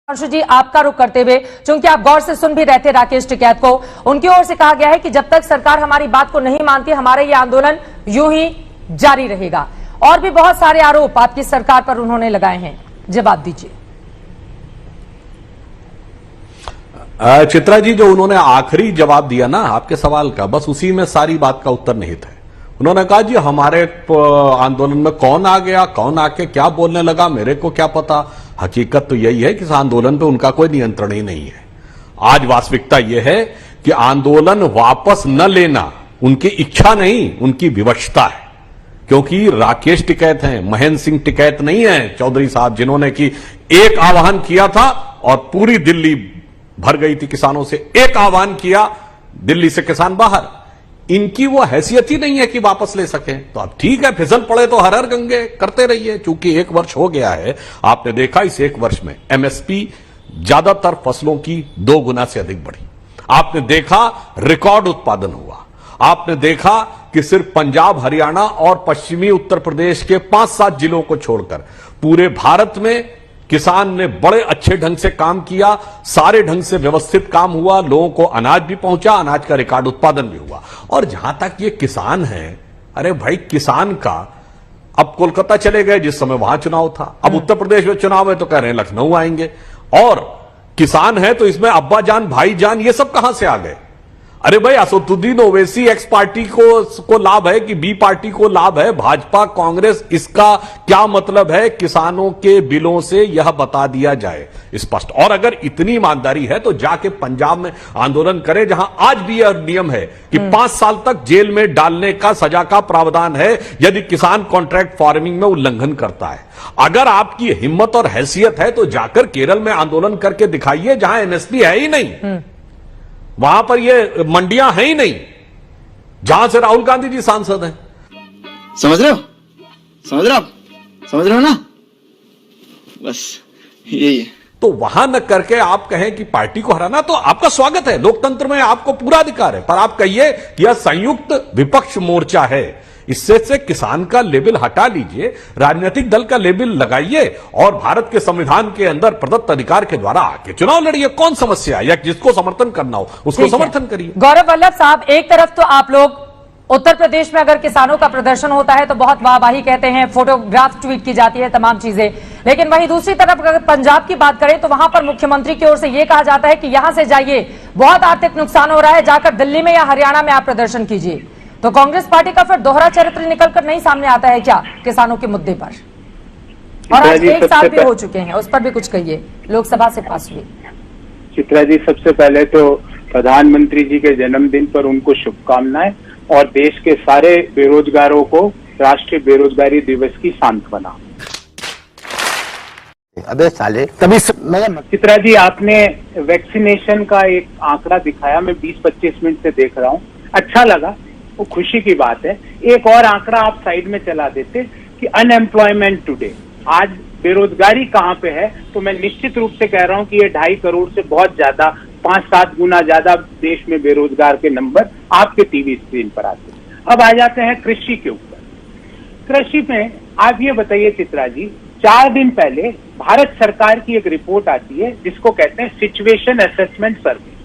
सुधांशु जी, आपका रुख करते हुए, चूंकि आप गौर से सुन भी रहे थे राकेश टिकैत को, उनकी ओर से कहा गया है कि जब तक सरकार हमारी बात को नहीं मानती, हमारा ये आंदोलन यूं ही जारी रहेगा। और भी बहुत सारे आरोप आपकी सरकार पर उन्होंने लगाए हैं, जवाब दीजिए। चित्रा जी, जो उन्होंने आखिरी जवाब दिया ना आपके सवाल का, बस उसी में सारी बात का उत्तर निहित है। उन्होंने कहा जी हमारे आंदोलन में कौन आ गया, कौन आके क्या बोलने लगा, मेरे को क्या पता। हकीकत तो यही है कि इस आंदोलन पे उनका कोई नियंत्रण ही नहीं है। आज वास्तविकता यह है कि आंदोलन वापस न लेना उनकी इच्छा नहीं, उनकी विवशता है। क्योंकि राकेश टिकैत हैं, महेंद्र सिंह टिकैत नहीं है चौधरी साहब, जिन्होंने कि एक आह्वान किया था और पूरी दिल्ली भर गई थी किसानों से। एक आह्वान किया, दिल्ली से किसान बाहर। इनकी वो हैसियत ही नहीं है कि वापस ले सके। तो अब ठीक है, फिसल पड़े तो हर हर गंगे करते रहिए। चूंकि एक वर्ष हो गया है, आपने देखा इस एक वर्ष में एमएसपी ज्यादातर फसलों की 2 गुना से अधिक बढ़ी। आपने देखा रिकॉर्ड उत्पादन हुआ। आपने देखा कि सिर्फ पंजाब, हरियाणा और पश्चिमी उत्तर प्रदेश के 5-7 जिलों को छोड़कर पूरे भारत में किसान ने बड़े अच्छे ढंग से काम किया, सारे ढंग से व्यवस्थित काम हुआ, लोगों को अनाज भी पहुंचा, अनाज का रिकॉर्ड उत्पादन भी हुआ। और जहां तक ये किसान है, अरे भाई किसान का, अब कोलकाता चले गए जिस समय वहां चुनाव था, अब उत्तर प्रदेश में चुनाव है तो कह रहे हैं लखनऊ आएंगे। और किसान है तो इसमें अब्बा जान, भाई जान, ये सब कहां से आ गए? अरे भाई असदुद्दीन ओवैसी एक्स पार्टी को लाभ है कि बी पार्टी को लाभ है, भाजपा कांग्रेस, इसका क्या मतलब है? किसानों के बिलों से यह बता दिया जाए स्पष्ट। और अगर इतनी ईमानदारी है तो जाके पंजाब में आंदोलन करे, जहां आज भी यह नियम है कि 5 साल तक जेल में डालने का सजा का प्रावधान है यदि किसान कॉन्ट्रैक्ट फार्मिंग में उल्लंघन करता है। अगर आपकी हिम्मत और हैसियत है तो जाकर केरल में आंदोलन करके दिखाइए, जहां एमएसपी है ही नहीं, वहां पर ये मंडियां हैं ही नहीं, जहां से राहुल गांधी जी सांसद हैं। समझ रहे हो? समझ रहे हो ना? बस यही है। तो वहां न करके आप कहें कि पार्टी को हराना, तो आपका स्वागत है, लोकतंत्र में आपको पूरा अधिकार है, पर आप कहिए कि यह संयुक्त विपक्ष मोर्चा है। इससे से किसान का लेबल हटा लीजिए, राजनीतिक दल का लेबल लगाइए और भारत के संविधान के अंदर प्रदत्त अधिकार के द्वारा आके चुनाव लड़िए। कौन समस्या है? या जिसको समर्थन करना हो उसको समर्थन करिए। गौरव वल्लभ साहब, एक तरफ तो आप लोग उत्तर प्रदेश में अगर किसानों का प्रदर्शन होता है तो बहुत वाहवाही कहते हैं, फोटोग्राफ ट्वीट की जाती है, तमाम चीजें, लेकिन वहीं दूसरी तरफ अगर पंजाब की बात करें तो वहां पर मुख्यमंत्री की ओर से यह कहा जाता है कि यहां से जाइए, बहुत आर्थिक नुकसान हो रहा है, जाकर दिल्ली में या हरियाणा में आप प्रदर्शन कीजिए। तो कांग्रेस पार्टी का फिर दोहरा चरित्र निकलकर नहीं सामने आता है क्या किसानों के मुद्दे पर? और आज 1 साल भी हो चुके हैं, उस पर भी कुछ कहिए, लोकसभा से पास हुई। चित्रा जी, सबसे पहले तो प्रधानमंत्री जी के जन्मदिन पर उनको शुभकामनाएं और देश के सारे बेरोजगारों को राष्ट्रीय बेरोजगारी दिवस की सांत्वना। अबे साले तभी चित्रा जी, आपने वैक्सीनेशन का एक आंकड़ा दिखाया, मैं 20-25 मिनट से देख रहा हूँ, अच्छा लगा, वो खुशी की बात है। एक और आंकड़ा आप साइड में चला देते कि अनएम्प्लॉयमेंट टुडे, आज बेरोजगारी कहाँ पे है, तो मैं निश्चित रूप से कह रहा हूँ कि ये 2.5 करोड़ से बहुत ज्यादा, 5-7 गुना ज्यादा देश में बेरोजगार के नंबर आपके टीवी स्क्रीन पर आते हैं। अब आ जाते हैं कृषि के ऊपर। कृषि में आप ये बताइए चित्रा जी, 4 दिन पहले भारत सरकार की एक रिपोर्ट आती है जिसको कहते हैं सिचुएशन असेसमेंट सर्वे।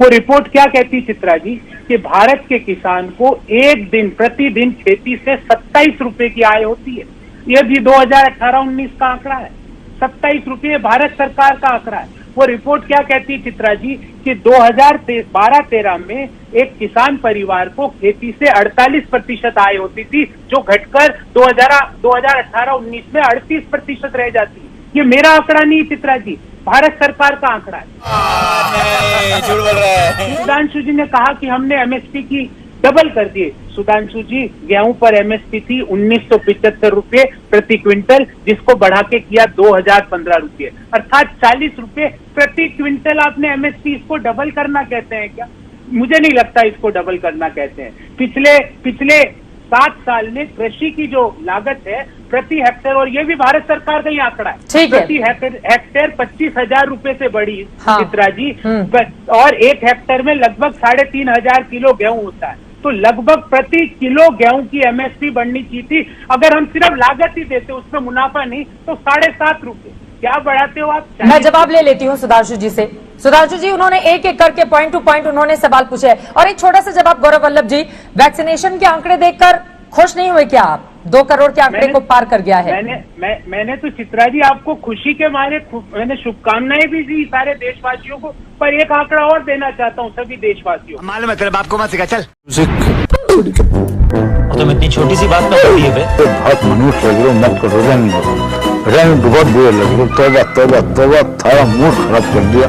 वो रिपोर्ट क्या कहती है चित्रा जी, कि भारत के किसान को एक दिन प्रतिदिन खेती से 27 रुपए की आय होती है। ये भी 2018-19 का आंकड़ा है, 27 रुपये भारत सरकार का आंकड़ा है। वो रिपोर्ट क्या कहती है चित्रा जी, कि 2012-13 में एक किसान परिवार को खेती से 48% आय होती थी, जो घटकर 2018-19 में 38% रह जाती है। ये मेरा आंकड़ा नहीं चित्रा जी, भारत सरकार का आंकड़ा है। सुधांशु जी ने कहा कि हमने एमएसपी की डबल कर दिए। सुधांशु जी, गेहूं पर एमएसपी थी 1975 रुपये प्रति क्विंटल, जिसको बढ़ा के किया 2015 रुपये, अर्थात 40 रुपये प्रति क्विंटल आपने एमएसपी। इसको डबल करना कहते हैं क्या? मुझे नहीं लगता इसको डबल करना कहते हैं। पिछले 7 साल में कृषि की जो लागत है प्रति हेक्टेयर, और ये भी भारत सरकार का ही आंकड़ा है, प्रति हेक्टेयर 25,000 रुपए से बढ़ी चित्रा जी। और 1 हेक्टेयर में लगभग 3,500 किलो गेहूं होता है, तो लगभग प्रति किलो गेहूं की एमएसपी बढ़नी चाहिए थी। अगर हम सिर्फ लागत ही देते, उसमें मुनाफा नहीं, तो 7.5 रुपए क्या बढ़ाते हो आप? मैं जवाब ले लेती हूँ सुधांशु जी से। सुधांशु जी, उन्होंने एक एक करके पॉइंट टू पॉइंट उन्होंने सवाल पूछे हैं। और एक छोटा सा जवाब गौरव वल्लभ जी, वैक्सीनेशन के आंकड़े देखकर खुश नहीं हुए क्या आप? 2 करोड़ के आंकड़े को पार कर गया है। मैंने तो चित्रा जी आपको खुशी के मारे मैंने शुभकामनाएं भी दी सारे देशवासियों को, पर एक आंकड़ा और देना चाहता हूँ सभी देशवासियों को। मालूम है तेरे बाप को मत सिखा, चल। तुम इतनी छोटी सी बात में बोलिए बे। बहुत मनुष्य लग रहे, मत करो, रहने बहुत बुरे लग रहे। तोबा तोबा तोबा, थारा मूड खराब कर दिया।